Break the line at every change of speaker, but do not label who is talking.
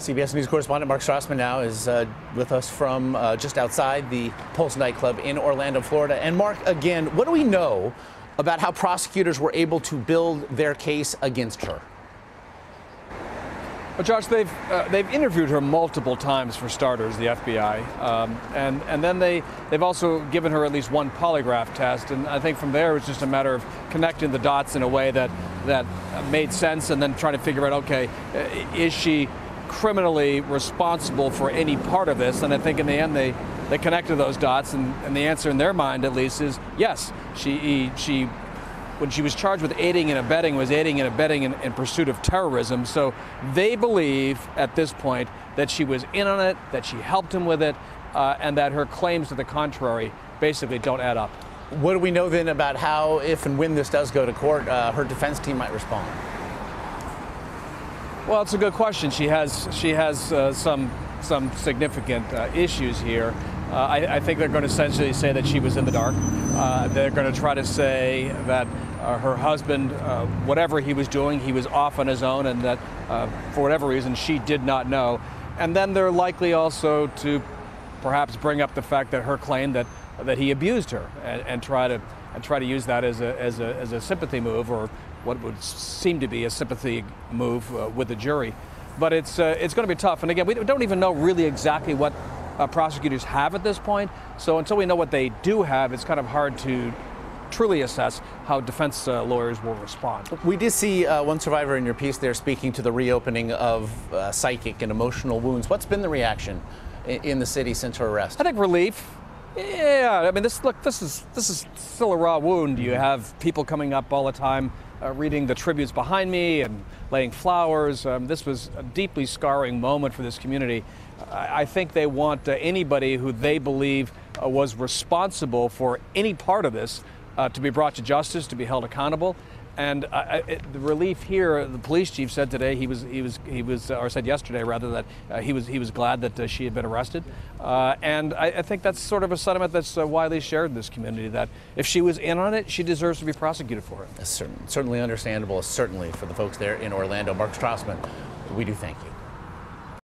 CBS News correspondent Mark Strassman now is with us from just outside the Pulse Nightclub in Orlando, Florida. And Mark, again, what do we know about how prosecutors were able to build their case against her?
Well, Josh, they've interviewed her multiple times, for starters, the FBI, and then they've also given her at least one polygraph test, and I think from there it was just a matter of connecting the dots in a way that made sense, and then trying to figure out, okay, is she criminally responsible for any part of this? And I think in the end they connected those dots, and the answer in their mind at least is yes. She when she was charged with aiding and abetting, was aiding and abetting in pursuit of terrorism. So they believe at this point that she was in on it, that she helped him with it, and that her claims to the contrary basically don't add up.
What do we know then about how, if and when this does go to court, her defense team might respond?
Well, it's a good question. She has some significant issues here. I think they're going to essentially say that she was in the dark. They're going to try to say that her husband, whatever he was doing, he was off on his own, and that for whatever reason she did not know. And then they're likely also to perhaps bring up the fact that her claim that he abused her, and try to use that as a sympathy move, or what would seem to be a sympathy move with the jury. But it's going to be tough. And again, we don't even know really exactly what prosecutors have at this point. So until we know what they do have, it's kind of hard to truly assess how defense lawyers will respond.
We did see one survivor in your piece there speaking to the reopening of psychic and emotional wounds. What's been the reaction in the city since her arrest?
I think relief. Yeah, I mean, this is still a raw wound. You have people coming up all the time, reading the tributes behind me and laying flowers. This was a deeply scarring moment for this community. I think they want anybody who they believe was responsible for any part of this to be brought to justice, to be held accountable. And the relief here, the police chief said today, or said yesterday rather, that he was glad that she had been arrested. And I think that's sort of a sentiment that's widely shared in this community, that if she was in on it, she deserves to be prosecuted for it.
Certainly understandable, certainly for the folks there in Orlando. Mark Strassman, we do thank you.